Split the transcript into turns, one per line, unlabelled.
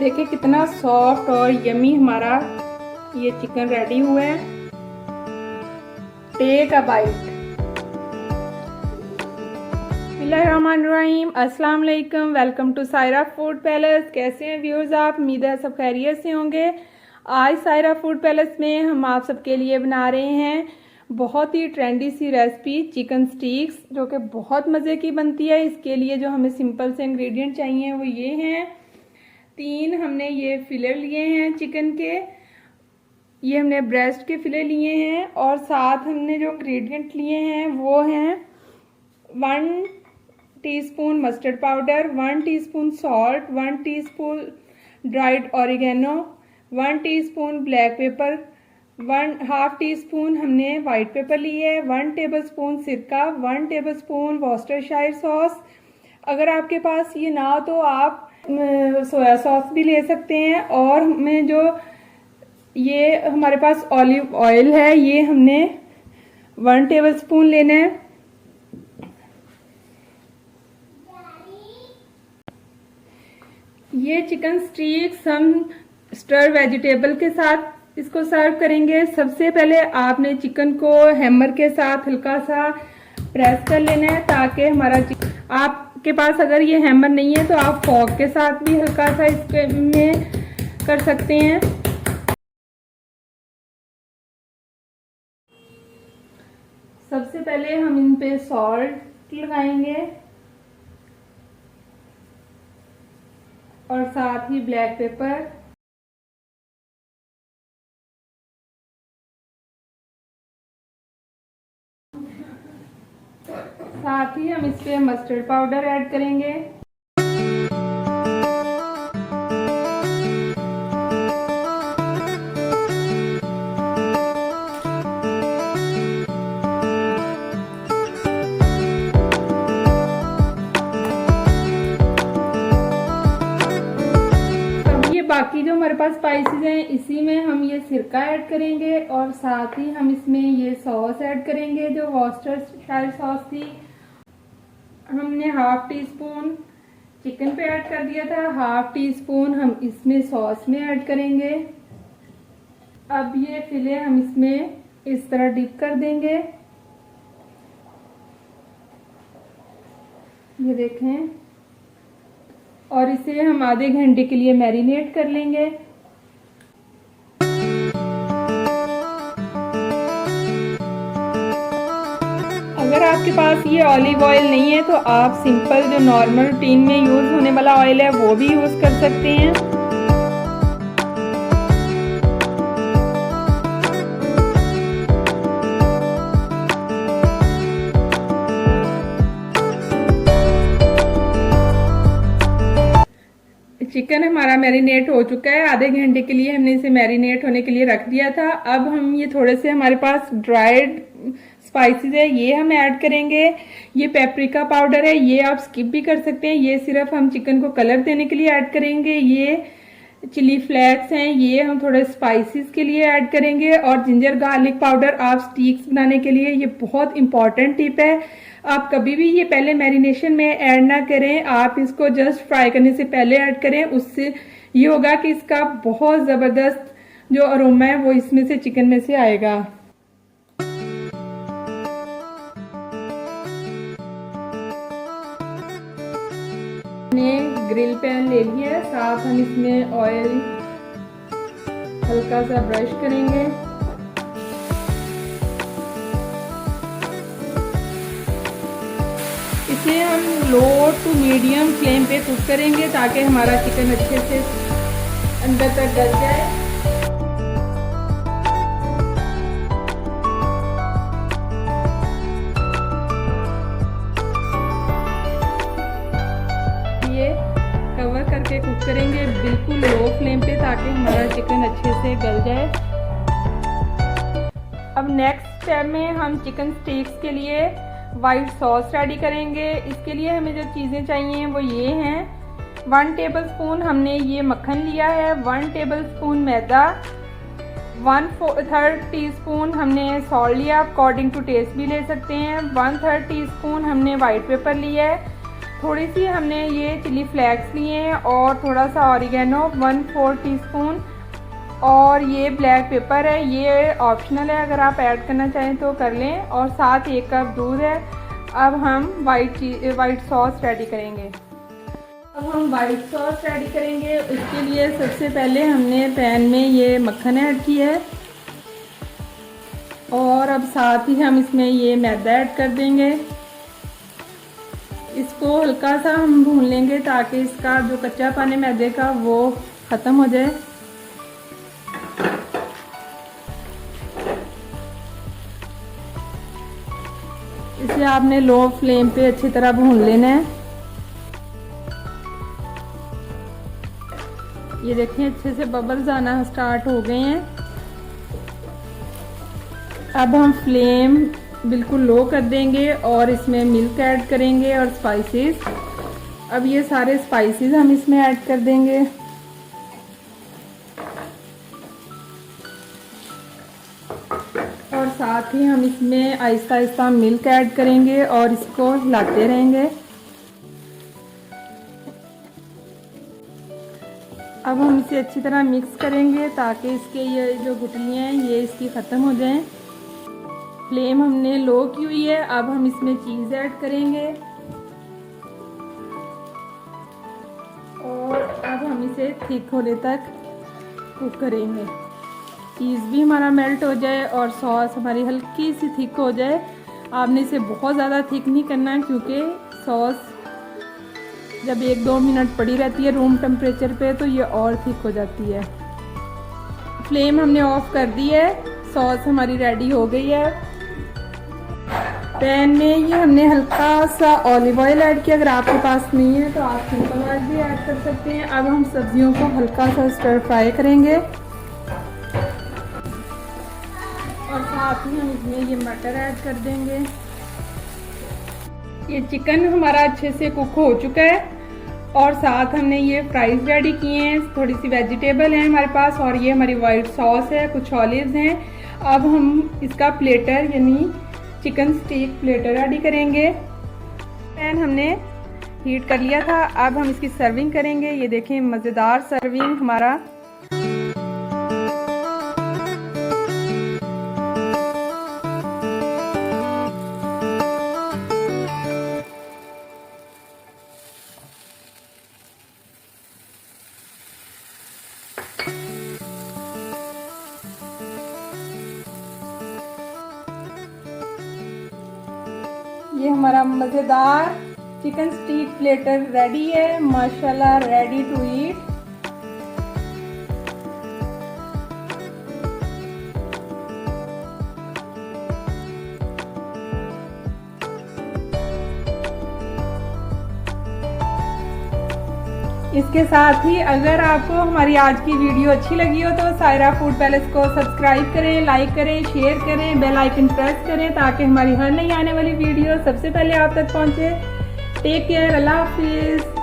देखिए कितना सॉफ्ट और यमी हमारा ये चिकन रेडी हुआ है। Take a bite. बिस्मिल्लाहिर्रहमानिर्रहीम, अस्सलाम वालेकुम, welcome to Saira food palace. कैसे हैं व्यूअर्स आप? उम्मीद है सब खैरियत से होंगे। आज सायरा फूड पैलेस में हम आप सबके लिए बना रहे हैं बहुत ही ट्रेंडी सी रेसिपी चिकन स्टिक्स, जो कि बहुत मज़े की बनती है। इसके लिए जो हमें सिंपल से इंग्रेडिएंट चाहिए वो ये हैं। 3 हमने ये फिले लिए हैं चिकन के, ये हमने ब्रेस्ट के फिले लिए हैं, और साथ हमने जो इंग्रेडिएंट लिए हैं वो हैं 1 teaspoon mustard powder, 1 teaspoon salt, 1 teaspoon dried oregano, 1 teaspoon black pepper, 1/2 teaspoon हमने वाइट पेपर लिए है, 1 टेबलस्पून सिरका, 1 टेबलस्पून वॉस्टरशायर सॉस। अगर आपके पास ये ना हो तो आप सोया सॉस भी ले सकते हैं। और हमें जो ये हमारे पास ऑलिव ऑयल है, ये हमने 1 टेबलस्पून लेना है। ये चिकन स्टिक्स हम स्टर वेजिटेबल के साथ इसको सर्व करेंगे। सबसे पहले आपने चिकन को हैमर के साथ हल्का सा प्रेस कर लेना है, ताकि हमारा आपके पास अगर ये हैमर नहीं है तो आप फॉक के साथ भी हल्का सा इसमें कर सकते हैं। सबसे पहले हम इन पे सॉल्ट लगाएंगे और साथ ही ब्लैक पेपर, साथ ही हम इस पे मस्टर्ड पाउडर ऐड करेंगे। बाकी जो हमारे पास स्पाइसेस हैं, इसी में हम ये सिरका ऐड करेंगे और साथ ही हम इसमें ये सॉस ऐड करेंगे जो वॉस्टरशायर सॉस थी। हमने 1/2 टीस्पून चिकन पे ऐड कर दिया था, 1/2 टीस्पून हम इसमें सॉस में ऐड करेंगे। अब ये फिले हम इसमें इस तरह डिप कर देंगे, ये देखें, और इसे हम आधे घंटे के लिए मैरिनेट कर लेंगे। अगर आपके पास ये ऑलिव ऑयल नहीं है तो आप सिंपल जो नॉर्मल रूटीन में यूज होने वाला ऑयल है वो भी यूज कर सकते हैं। चिकन हमारा मैरिनेट हो चुका है, आधे घंटे के लिए हमने इसे मैरिनेट होने के लिए रख दिया था। अब हम ये थोड़े से हमारे पास ड्राइड स्पाइसेस है, ये हम ऐड करेंगे। ये पेपरिका पाउडर है, ये आप स्किप भी कर सकते हैं, ये सिर्फ हम चिकन को कलर देने के लिए ऐड करेंगे। ये चिली फ्लेक्स हैं, ये हम थोड़े स्पाइसेस के लिए ऐड करेंगे। और जिंजर गार्लिक पाउडर आप स्टिक्स बनाने के लिए, ये बहुत इंपॉर्टेंट टिप है। आप कभी भी ये पहले मैरिनेशन में ऐड ना करें, आप इसको जस्ट फ्राई करने से पहले ऐड करें। उससे ये होगा कि इसका बहुत ज़बरदस्त जो अरोमा है वो इसमें से चिकन में से आएगा। हमने ग्रिल पैन ले लिया है, साथ हम इसमें ऑयल हल्का सा ब्रश करेंगे। इसे हम लो टू मीडियम फ्लेम पे कुक करेंगे ताकि हमारा चिकन अच्छे से अंदर तक गल जाए। ये कवर करके कुक करेंगे बिल्कुल लो फ्लेम पे, ताकि हमारा चिकन अच्छे से गल जाए। अब नेक्स्ट स्टेप में हम चिकन स्टिक्स के लिए वाइट सॉस रेडी करेंगे। इसके लिए हमें जो चीज़ें चाहिए वो ये हैं। 1 टेबलस्पून हमने ये मक्खन लिया है, 1 टेबलस्पून मैदा, 1/3 टीस्पून हमने सॉल्ट लिया, अकॉर्डिंग टू टेस्ट भी ले सकते हैं। 1/3 टीस्पून हमने वाइट पेपर लिया है, थोड़ी सी हमने ये चिली फ्लेक्स लिए हैं और थोड़ा सा ऑरिगेनो 1/4 टीस्पून, और ये ब्लैक पेपर है, ये ऑप्शनल है, अगर आप ऐड करना चाहें तो कर लें, और साथ 1 कप दूध है। अब हम वाइट सॉस रेडी करेंगे। अब हम वाइट सॉस रेडी करेंगे। उसके लिए सबसे पहले हमने पैन में ये मक्खन ऐड किया है, और अब साथ ही हम इसमें ये मैदा ऐड कर देंगे। इसको हल्का सा हम भून लेंगे ताकि इसका जो कच्चापन है मैदे का वो ख़त्म हो जाए। इसे आपने लो फ्लेम पे अच्छी तरह भून लेना है। ये देखें अच्छे से बबल्स आना स्टार्ट हो गए हैं। अब हम फ्लेम बिल्कुल लो कर देंगे और इसमें मिल्क ऐड करेंगे और स्पाइसेस। अब ये सारे स्पाइसेस हम इसमें ऐड कर देंगे। और साथ ही हम इसमें आहिस्ता आहिस्ता मिल्क ऐड करेंगे और इसको हिलाते रहेंगे। अब हम इसे अच्छी तरह मिक्स करेंगे ताकि इसके ये जो गुठलियाँ हैं ये इसकी ख़त्म हो जाएं। फ्लेम हमने लो की हुई है। अब हम इसमें चीज़ ऐड करेंगे और अब हम इसे थिक होने तक कुक करेंगे। चीज़ भी हमारा मेल्ट हो जाए और सॉस हमारी हल्की सी थिक हो जाए। आपने इसे बहुत ज़्यादा थिक नहीं करना क्योंकि सॉस जब 1-2 मिनट पड़ी रहती है रूम टेम्परेचर पे तो ये और थिक हो जाती है। फ्लेम हमने ऑफ कर दी है। सॉस हमारी रेडी हो गई है। पैन में ये हमने हल्का सा ऑलिव ऑयल ऐड किया। अगर आपके पास नहीं है तो आप सिंपल ऑयल भी ऐड कर सकते हैं। अब हम सब्जियों को हल्का सा स्टर फ्राई करेंगे और साथ ही हम इसमें ये मटर ऐड कर देंगे। ये चिकन हमारा अच्छे से कुक हो चुका है और साथ हमने ये फ्राइज रेडी किए हैं। थोड़ी सी वेजिटेबल है हमारे पास और ये हमारी वाइट सॉस है, कुछ ऑलिव्स हैं। अब हम इसका प्लेटर यानी चिकन स्टीक प्लेटर रेडी करेंगे। पैन हमने हीट कर लिया था। अब हम इसकी सर्विंग करेंगे। ये देखें मज़ेदार सर्विंग हमारा। ये हमारा मज़ेदार चिकन स्टीक प्लेटर रेडी है। माशाल्लाह, रेडी टू ईट। इसके साथ ही अगर आपको हमारी आज की वीडियो अच्छी लगी हो तो सायरा फूड पैलेस को सब्सक्राइब करें, लाइक करें, शेयर करें, बेल आइकन प्रेस करें ताकि हमारी हर नई आने वाली वीडियो सबसे पहले आप तक पहुंचे। टेक केयर, अल्लाह हाफिज़।